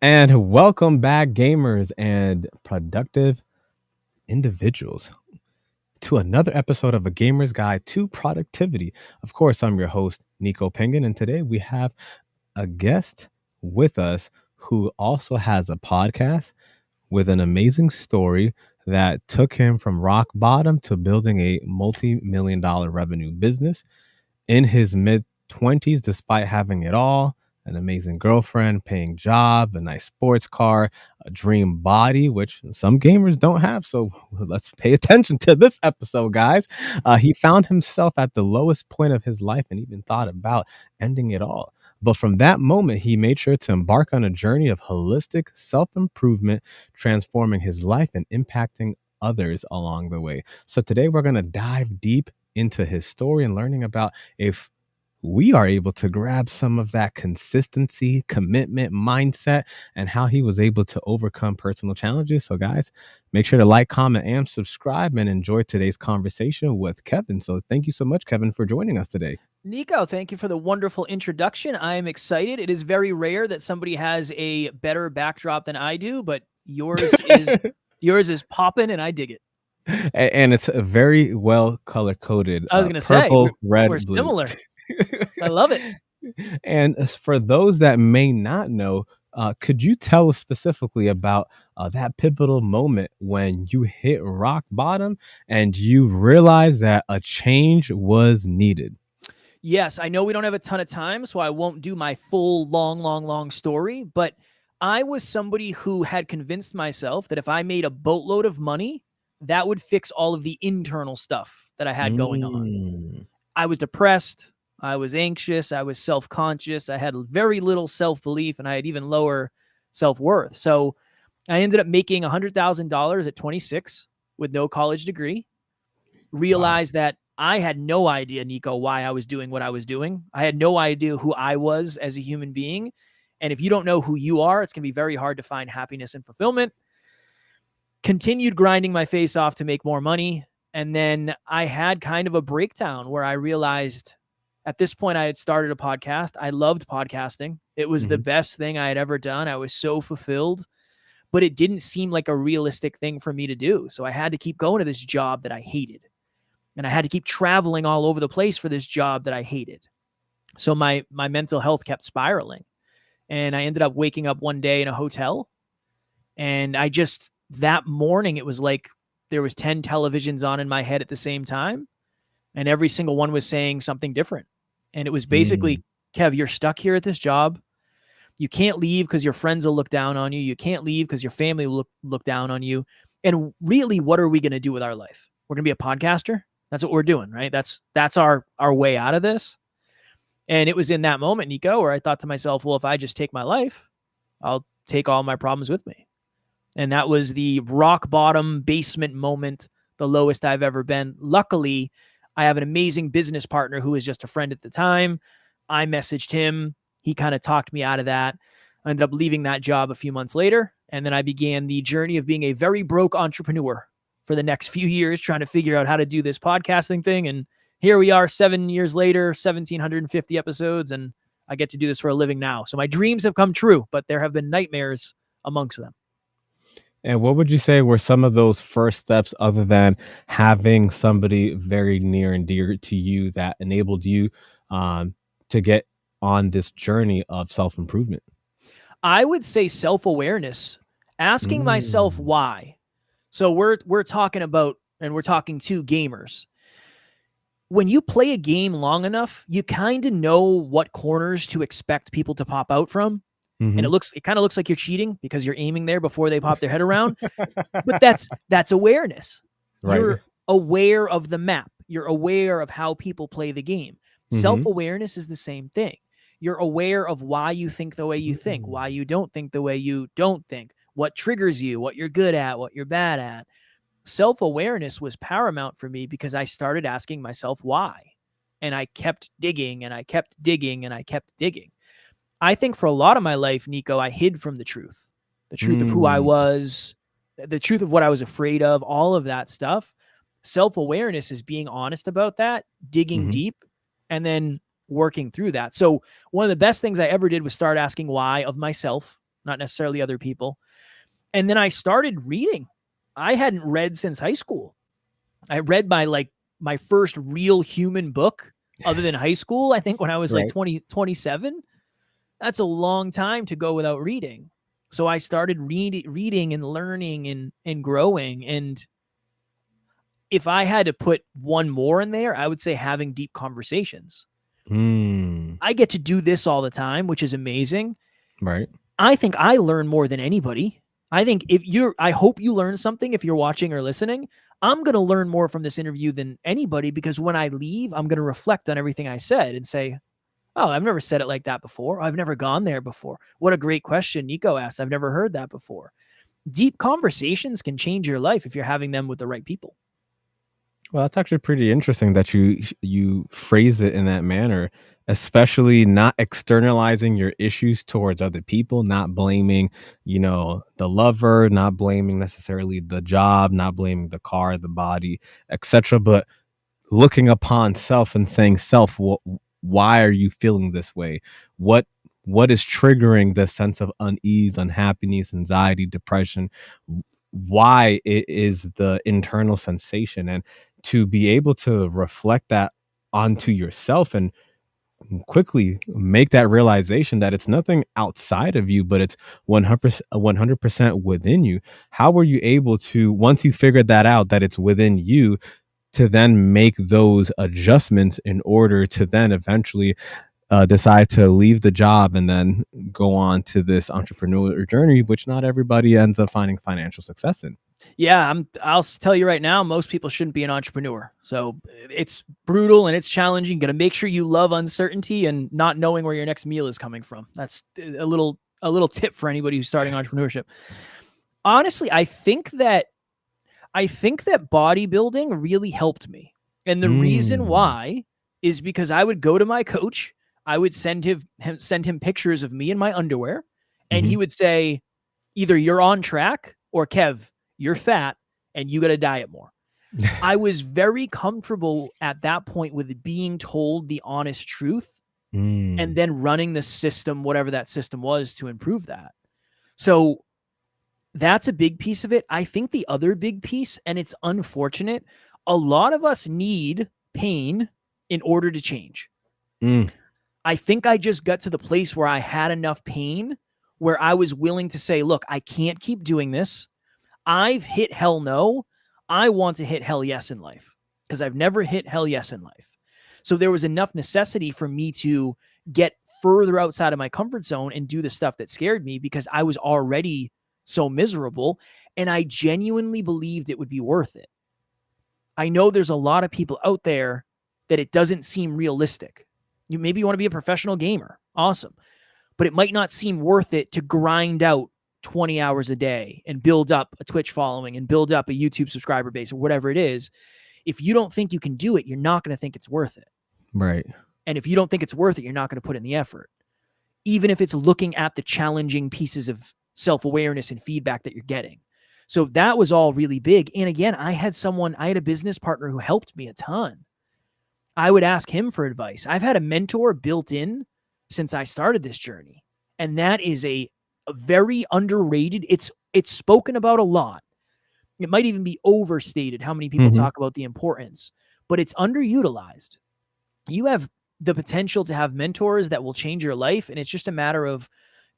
And welcome back, gamers and productive individuals, to another episode of A Gamer's Guide to Productivity. Of course, I'm your host, Nico Penguin, and today we have a guest with us who also has a podcast with an amazing story that took him from rock bottom to building a multi-million dollar revenue business in his mid 20s, despite having it all: an amazing girlfriend, paying job, a nice sports car, a dream body, which some gamers don't have. So let's pay attention to this episode, guys. He found himself at the lowest point of his life and even thought about ending it all. But from that moment, he made sure to embark on a journey of holistic self improvement, transforming his life and impacting others along the way. So today we're going to dive deep into his story and learning about if we are able to grab some of that consistency, commitment, mindset, and how he was able to overcome personal challenges. So, guys, make sure to like, comment, and subscribe and enjoy today's conversation with Kevin. So, thank you so much, Kevin, for joining us today. Nico, thank you for the wonderful introduction. I am excited. It is very rare that somebody has a better backdrop than I do, but yours is popping, and I dig it. And it's a very well color coded, I was gonna say purple, red, we're blue. similar. I love it. And for those that may not know, could you tell us specifically about that pivotal moment when you hit rock bottom and you realized that a change was needed? Yes, I know we don't have a ton of time, so I won't do my full long story, but I was somebody who had convinced myself that if I made a boatload of money, that would fix all of the internal stuff that I had going on. Mm. I was depressed. I was anxious. I was self-conscious. I had very little self-belief, and I had even lower self-worth. So I ended up making $100,000 at 26 with no college degree. Wow. Realized that I had no idea, Nico, why I was doing what I was doing. I had no idea who I was as a human being. And if you don't know who you are, it's going to be very hard to find happiness and fulfillment. Continued grinding my face off to make more money. And then I had kind of a breakdown where I realized at this point I had started a podcast. I loved podcasting. It was the best thing I had ever done. I was so fulfilled, but it didn't seem like a realistic thing for me to do. So I had to keep going to this job that I hated. And I had to keep traveling all over the place for this job that I hated. So my mental health kept spiraling. And I ended up waking up one day in a hotel. And that morning, it was like there was 10 televisions on in my head at the same time. And every single one was saying something different. And it was basically, Kev, you're stuck here at this job. You can't leave because your friends will look down on you. You can't leave because your family will look down on you. And really, what are we going to do with our life? We're going to be a podcaster. That's what we're doing, right? That's our way out of this. And it was in that moment, Nico, where I thought to myself, well, if I just take my life, I'll take all my problems with me. And that was the rock bottom basement moment, the lowest I've ever been. Luckily, I have an amazing business partner who was just a friend at the time. I messaged him. He kind of talked me out of that. I ended up leaving that job a few months later. And then I began the journey of being a very broke entrepreneur for the next few years, trying to figure out how to do this podcasting thing. And here we are 7 years later, 1,750 episodes, and I get to do this for a living now. So my dreams have come true, but there have been nightmares amongst them. And what would you say were some of those first steps, other than having somebody very near and dear to you that enabled you to get on this journey of self improvement? I would say self-awareness, asking myself why. So we're talking about, and we're talking to gamers. When you play a game long enough, you kind of know what corners to expect people to pop out from. And it kind of looks like you're cheating because you're aiming there before they pop their head around. But that's awareness. Right. You're aware of the map. You're aware of how people play the game. Self-awareness is the same thing. You're aware of why you think the way you think, why you don't think the way you don't think, what triggers you, what you're good at, what you're bad at. Self-awareness was paramount for me because I started asking myself why. And I kept digging and I kept digging and I kept digging. I think for a lot of my life, Nico, I hid from the truth of who I was, the truth of what I was afraid of, all of that stuff. Self-awareness is being honest about that, digging deep, and then working through that. So one of the best things I ever did was start asking why of myself, not necessarily other people. And then I started reading. I hadn't read since high school. I read my first real human book other than high school, I think when I was like Right. 27. That's a long time to go without reading. So I started reading and learning and growing. And if I had to put one more in there, I would say having deep conversations. Mm, I get to do this all the time, which is amazing. right. I think I learn more than anybody. I hope you learn something if you're watching or listening. I'm going to learn more from this interview than anybody, because when I leave, I'm going to reflect on everything I said and say, oh, I've never said it like that before. I've never gone there before. What a great question Nico asked. I've never heard that before. Deep conversations can change your life if you're having them with the right people. Well, that's actually pretty interesting that you phrase it in that manner, especially not externalizing your issues towards other people, not blaming, the lover, not blaming necessarily the job, not blaming the car, the body, etc., but looking upon self and saying, self, why are you feeling this way? What is triggering this sense of unease, unhappiness, anxiety, depression? Why it is the internal sensation, and to be able to reflect that onto yourself and quickly make that realization that it's nothing outside of you, but it's 100% within you. How were you able to, once you figured that out, that it's within you, to then make those adjustments in order to then eventually decide to leave the job and then go on to this entrepreneurial journey, which not everybody ends up finding financial success in? Yeah, I'll tell you right now, most people shouldn't be an entrepreneur. So it's brutal and it's challenging. Got to make sure you love uncertainty and not knowing where your next meal is coming from. That's a little tip for anybody who's starting entrepreneurship. Honestly, I think that bodybuilding really helped me. And the reason Mm. why is because I would go to my coach, I would send him pictures of me in my underwear, and Hmm. he would say, either you're on track or Kev, you're fat and you got to diet more. I was very comfortable at that point with being told the honest truth and Mm. then running the system, whatever that system was, to improve that. So that's a big piece of it. I think the other big piece, and it's unfortunate, a lot of us need pain in order to change. Mm. I think I just got to the place where I had enough pain where I was willing to say, look, I can't keep doing this. I've hit hell no. I want to hit hell yes in life, because I've never hit hell yes in life. So there was enough necessity for me to get further outside of my comfort zone and do the stuff that scared me, because I was already so miserable, and I genuinely believed it would be worth it. I know there's a lot of people out there that it doesn't seem realistic. Maybe you want to be a professional gamer. Awesome. But it might not seem worth it to grind out 20 hours a day and build up a Twitch following and build up a YouTube subscriber base or whatever it is. If you don't think you can do it, you're not going to think it's worth it. Right. And if you don't think it's worth it, you're not going to put in the effort, even if it's looking at the challenging pieces of self-awareness and feedback that you're getting. So that was all really big. And again, I had a business partner who helped me a ton. I would ask him for advice. I've had a mentor built in since I started this journey. And that is a very underrated. It's spoken about a lot. It might even be overstated how many people Hmm. talk about the importance, but it's underutilized. You have the potential to have mentors that will change your life. And it's just a matter of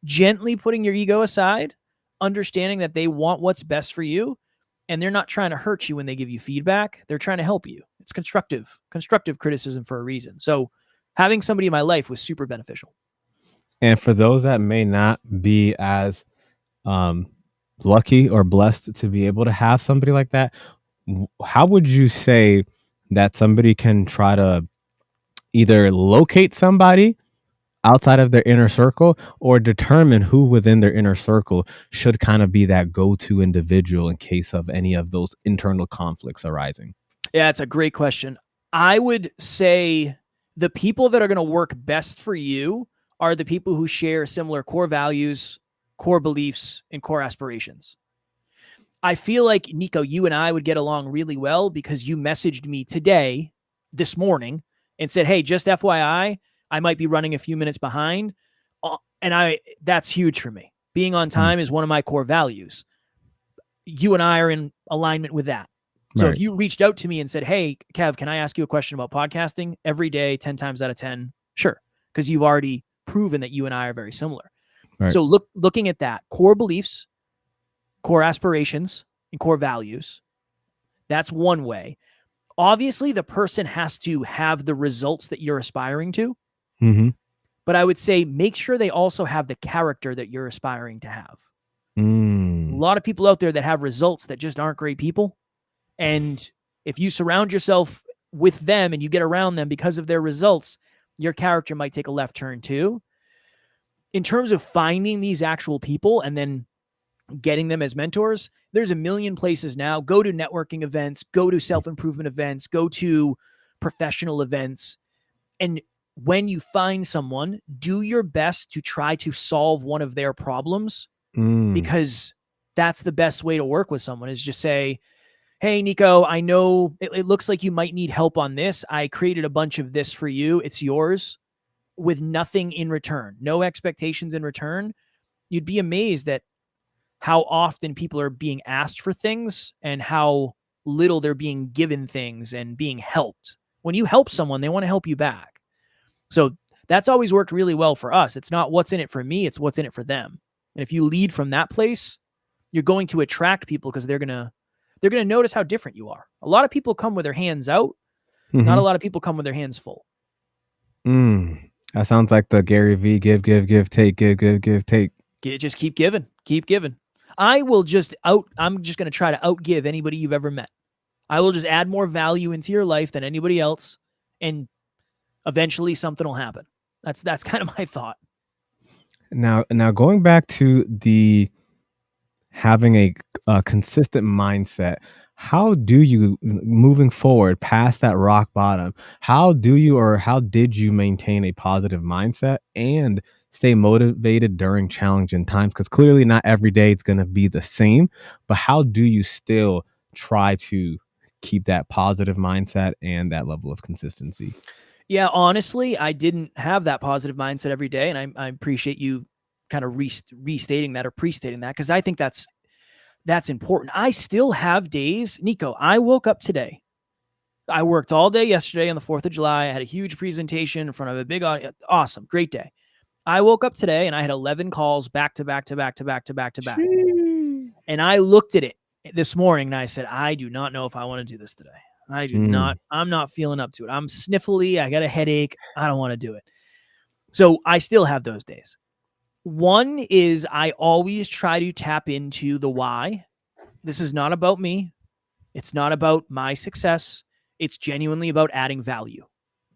gently putting your ego aside, understanding that they want what's best for you, and they're not trying to hurt you when they give you feedback. They're trying to help you. It's constructive criticism for a reason. So having somebody in my life was super beneficial. And for those that may not be as um, lucky or blessed to be able to have somebody like that, how would you say that somebody can try to either locate somebody outside of their inner circle, or determine who within their inner circle should kind of be that go-to individual in case of any of those internal conflicts arising? Yeah, it's a great question. I would say the people that are going to work best for you are the people who share similar core values, core beliefs, and core aspirations. I feel like, Nico, you and I would get along really well because you messaged me this morning, and said, hey, just FYI, I might be running a few minutes behind. And that's huge for me. Being on time is one of my core values. You and I are in alignment with that. So Right. if you reached out to me and said, hey, Kev, can I ask you a question about podcasting every day, 10 times out of 10? Sure. Because you've already proven that you and I are very similar. Right. So looking at that, core beliefs, core aspirations, and core values, that's one way. Obviously, the person has to have the results that you're aspiring to. Mm-hmm. But I would say make sure they also have the character that you're aspiring to have. There's a Mm. lot of people out there that have results that just aren't great people. And if you surround yourself with them and you get around them because of their results, your character might take a left turn too. In terms of finding these actual people and then getting them as mentors, there's a million places now. Go to networking events, go to self-improvement events, go to professional events. And when you find someone, do your best to try to solve one of their problems, Mm. because that's the best way to work with someone, is just say, hey, Nico, I know it looks like you might need help on this. I created a bunch of this for you. It's yours, with nothing in return, no expectations in return. You'd be amazed at how often people are being asked for things and how little they're being given things and being helped. When you help someone, they want to help you back. So that's always worked really well for us. It's not what's in it for me, it's what's in it for them. And if you lead from that place, you're going to attract people because they're going to notice how different you are. A lot of people come with their hands out. Not Mm-hmm. a lot of people come with their hands full. Mm. That sounds like the Gary V give, take, give, take. Just keep giving, keep giving. I'm just going to try to outgive anybody you've ever met. I will just add more value into your life than anybody else, and eventually something will happen. That's kind of my thought. Now going back to the having a consistent mindset, how do you, moving forward past that rock bottom, how do you, or how did you maintain a positive mindset and stay motivated during challenging times? Because clearly not every day it's going to be the same, but how do you still try to keep that positive mindset and that level of consistency? Yeah, honestly, I didn't have that positive mindset every day, and I appreciate you kind of restating that or pre-stating that, because I think that's important. I still have days, Nico. I woke up today. I worked all day yesterday on the 4th of July. I had a huge presentation in front of a big audience. Awesome, great day. I woke up today and I had 11 calls back to back to back to back to back to back. Sheesh. And I looked at it this morning and I said, I do not know if I want to do this today. I do not. Mm. I'm not feeling up to it. I'm sniffly. I got a headache. I don't want to do it. So I still have those days. One is I always try to tap into the why. This is not about me. It's not about my success. It's genuinely about adding value.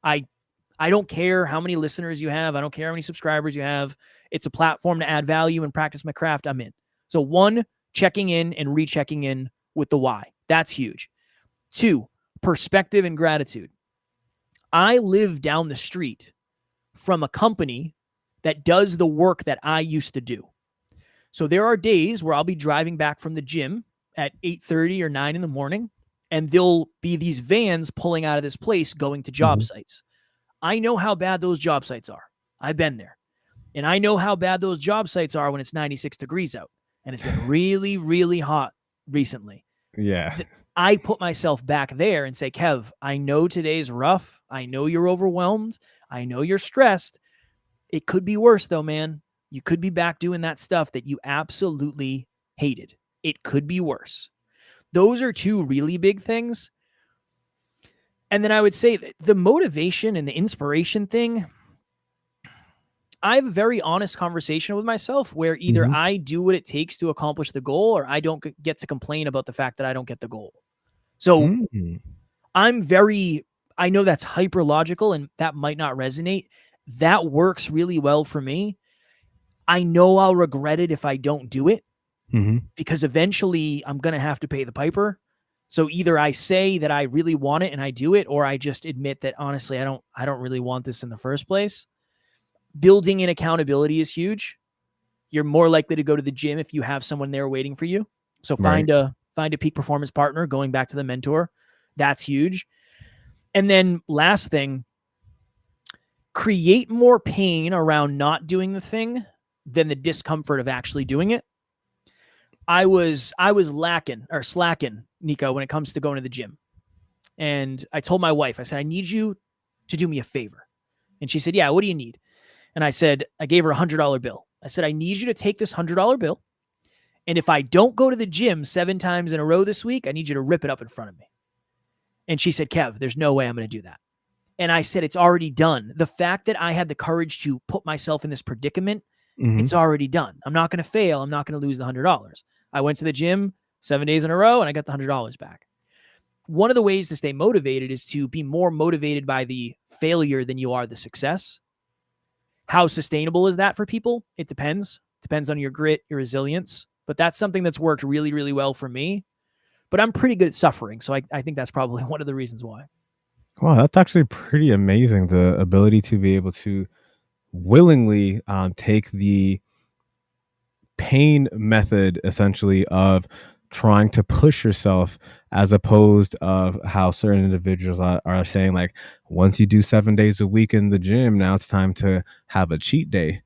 I don't care how many listeners you have. I don't care how many subscribers you have. It's a platform to add value and practice my craft. I'm in. So one, checking in and rechecking in with the why. That's huge. Two, perspective and gratitude. I live down the street from a company that does the work that I used to do. So there are days where I'll be driving back from the gym at 8:30 or 9 in the morning, and there'll be these vans pulling out of this place going to job Mhm. sites. I know how bad those job sites are. I've been there. And I know how bad those job sites are when it's 96 degrees out and it's been really, really hot recently. Yeah. I put myself back there and say, Kev, I know today's rough. I know you're overwhelmed. I know you're stressed. It could be worse though, man. You could be back doing that stuff that you absolutely hated. It could be worse. Those are two really big things. And then I would say that the motivation and the inspiration thing, I have a very honest conversation with myself where either Mhm. I do what it takes to accomplish the goal or I don't get to complain about the fact that I don't get the goal. So Mm. I know that's hyper logical and that might not resonate. That works really well for me. I know I'll regret it if I don't do it, Mhm. because eventually I'm going to have to pay the piper. So either I say that I really want it and I do it, or I just admit that honestly, I don't really want this in the first place. Building in accountability is huge. You're more likely to go to the gym if you have someone there waiting for you. So Right. find a peak performance partner, going back to the mentor. That's huge. And then last thing, create more pain around not doing the thing than the discomfort of actually doing it. I was slacking, Nico, when it comes to going to the gym. And I told my wife, I said, I need you to do me a favor. And she said, yeah, what do you need? And I said, I gave her $100 bill. I said, I need you to take this $100 bill. And if I don't go to the gym 7 times in a row this week, I need you to rip it up in front of me. And she said, Kev, there's no way I'm going to do that. And I said, it's already done. The fact that I had the courage to put myself in this predicament, it's already done. I'm not going to fail. I'm not going to lose the $100. I went to the gym 7 days in a row and I got the $100 back. One of the ways to stay motivated is to be more motivated by the failure than you are the success. How sustainable is that for people? It depends. Depends on your grit, your resilience. But that's something that's worked really, really well for me. But I'm pretty good at suffering. So I think that's probably one of the reasons why. Wow, that's actually pretty amazing. The ability to be able to willingly take the pain method, essentially, of trying to push yourself, as opposed of how certain individuals are saying, like, once you do 7 days a week in the gym, now it's time to have a cheat day.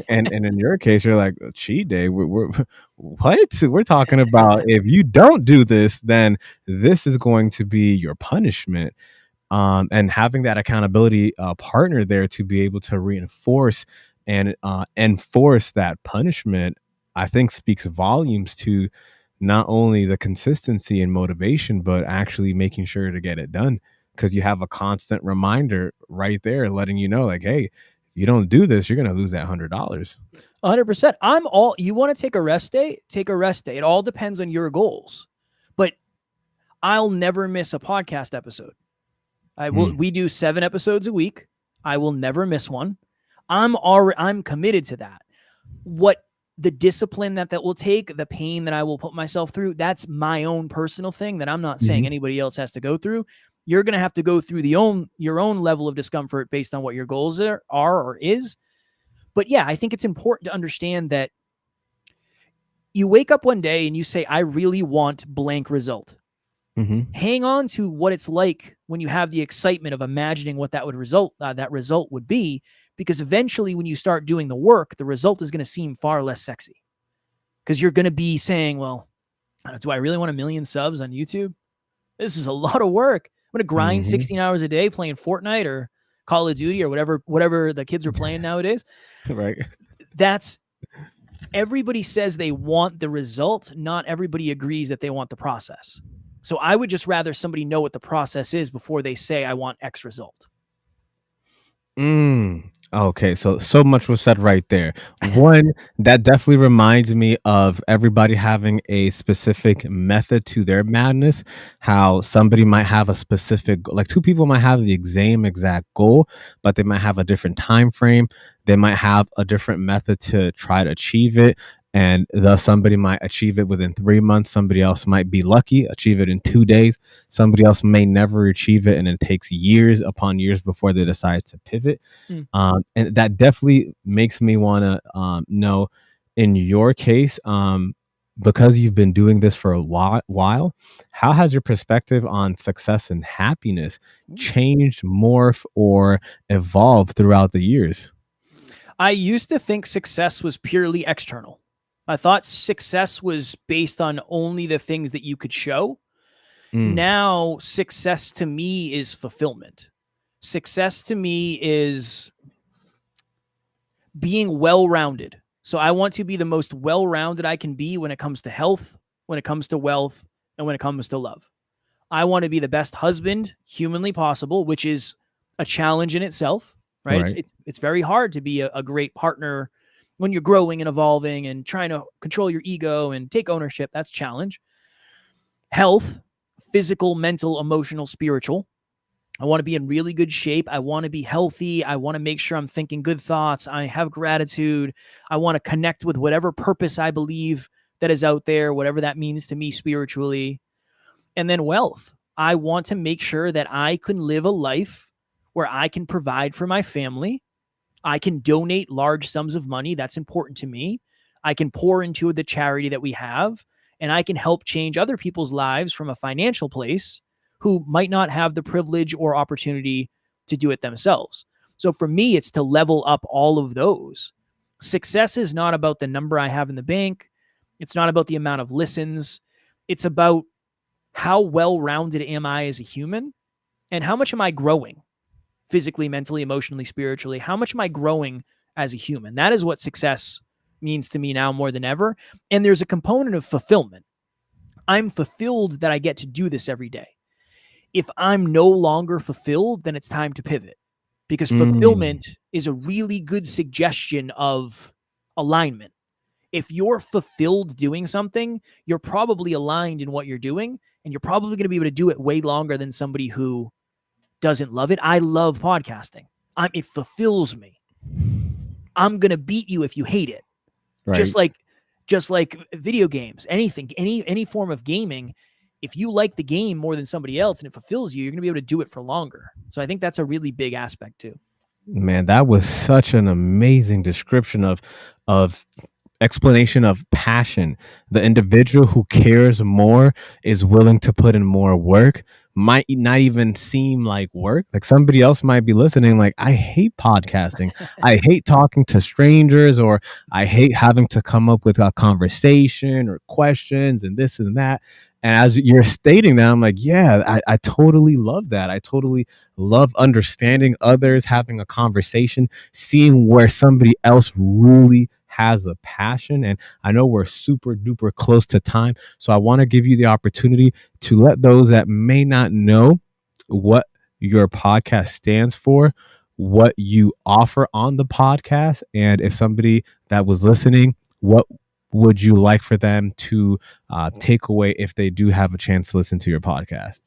And in your case, you're like, a cheat day? We're what? We're talking about, if you don't do this, then this is going to be your punishment. And having that accountability partner there to be able to reinforce and enforce that punishment, I think speaks volumes to not only the consistency and motivation, but actually making sure to get it done, because you have a constant reminder right there letting you know, like, hey, if you don't do this, you're going to lose that $100. 100%. You want to take a rest day? Take a rest day. It all depends on your goals. But I'll never miss a podcast episode. We do 7 episodes a week. I will never miss one. I'm committed to that. What the discipline that will take, the pain that I will put myself through, that's my own personal thing that I'm not saying anybody else has to go through. You're going to have to go through your own level of discomfort based on what your goals are or is. But yeah, I think it's important to understand that you wake up one day and you say, I really want blank result. Hang on to what it's like when you have the excitement of imagining what that result would be, because eventually when you start doing the work, the result is going to seem far less sexy, because you're going to be saying, well, do I really want 1 million subs on YouTube? This is a lot of work. I'm going to grind 16 hours a day playing Fortnite or Call of Duty or whatever the kids are playing nowadays. Right. Everybody says they want the result. Not everybody agrees that they want the process. So I would just rather somebody know what the process is before they say, I want X result. Okay, so much was said right there. One, that definitely reminds me of everybody having a specific method to their madness. How somebody might have a specific, like 2 people might have the same exact goal, but they might have a different time frame. They might have a different method to try to achieve it. And thus somebody might achieve it within 3 months. Somebody else might be lucky, achieve it in 2 days. Somebody else may never achieve it, and it takes years upon years before they decide to pivot. And that definitely makes me want to know, in your case, because you've been doing this for a while, how has your perspective on success and happiness changed, morphed, or evolved throughout the years? I used to think success was purely external. I thought success was based on only the things that you could show. Now, success to me is fulfillment. Success to me is being well-rounded. So I want to be the most well-rounded I can be when it comes to health, when it comes to wealth, and when it comes to love. I want to be the best husband humanly possible, which is a challenge in itself, right? It's very hard to be a great partner when you're growing and evolving and trying to control your ego and take ownership. That's a challenge. Health, physical, mental, emotional, spiritual. I want to be in really good shape. I want to be healthy. I want to make sure I'm thinking good thoughts. I have gratitude. I want to connect with whatever purpose I believe that is out there, whatever that means to me spiritually. And then wealth. I want to make sure that I can live a life where I can provide for my family. I can donate large sums of money. That's important to me. I can pour into the charity that we have, and I can help change other people's lives from a financial place who might not have the privilege or opportunity to do it themselves. So for me, it's to level up all of those Success is not about the number I have in the bank. It's not about the amount of listens. It's about how well-rounded am I as a human, and how much am I growing physically, mentally, emotionally, spiritually? How much am I growing as a human? That is what success means to me now more than ever. And there's a component of fulfillment. I'm fulfilled that I get to do this every day. If I'm no longer fulfilled, then it's time to pivot, because fulfillment is a really good suggestion of alignment. If you're fulfilled doing something, you're probably aligned in what you're doing, and you're probably going to be able to do it way longer than somebody who doesn't love it. I love podcasting. It fulfills me. I'm going to beat you if you hate it. Right. Just like video games, anything, any form of gaming. If you like the game more than somebody else and it fulfills you, you're going to be able to do it for longer. So I think that's a really big aspect too. Man, that was such an amazing description of explanation of passion. The individual who cares more is willing to put in more work. Might not even seem like work. Like somebody else might be listening like, I hate podcasting. I hate talking to strangers, or I hate having to come up with a conversation or questions and this and that. And as you're stating that, I'm like, yeah, I totally love that. I totally love understanding others, having a conversation, seeing where somebody else really has a passion. And I know we're super duper close to time, so I want to give you the opportunity to let those that may not know what your podcast stands for, what you offer on the podcast, and if somebody that was listening, what would you like for them to take away if they do have a chance to listen to your podcast?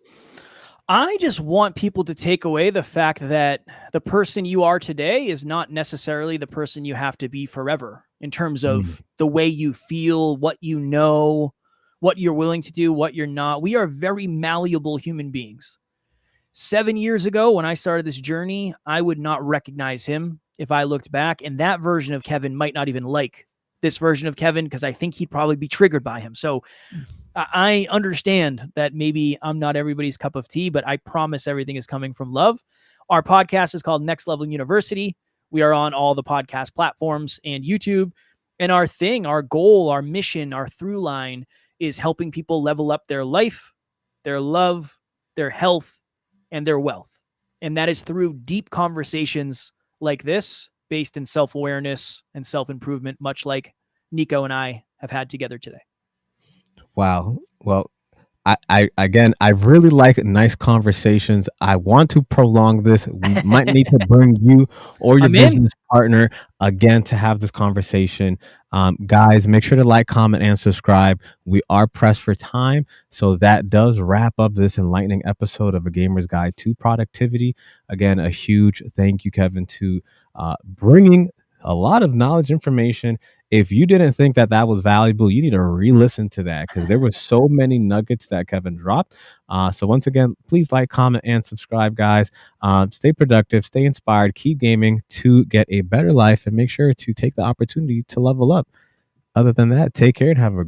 I just want people to take away the fact that the person you are today is not necessarily the person you have to be forever, in terms of the way you feel, what you know, what you're willing to do, what you're not. We are very malleable human beings. 7 years ago, when I started this journey, I would not recognize him if I looked back. And that version of Kevin might not even like this version of Kevin, because I think he'd probably be triggered by him. So I understand that maybe I'm not everybody's cup of tea, but I promise everything is coming from love. Our podcast is called Next Level University. We are on all the podcast platforms and YouTube. And our goal, our mission, our through line is helping people level up their life, their love, their health, and their wealth. And that is through deep conversations like this, based in self-awareness and self-improvement, much like Nico and I have had together today. Wow. Well, I really like nice conversations. I want to prolong this. We might need to bring you or your business partner again to have this conversation. Guys, make sure to like, comment, and subscribe. We are pressed for time, so that does wrap up this enlightening episode of A Gamer's Guide to Productivity. Again, a huge thank you, Kevin, to bringing a lot of knowledge, information. If you didn't think that was valuable, you need to re-listen to that, because there were so many nuggets that Kevin dropped. So once again, please like, comment, and subscribe, guys. Stay productive, stay inspired, keep gaming to get a better life, and make sure to take the opportunity to level up. Other than that, take care and have a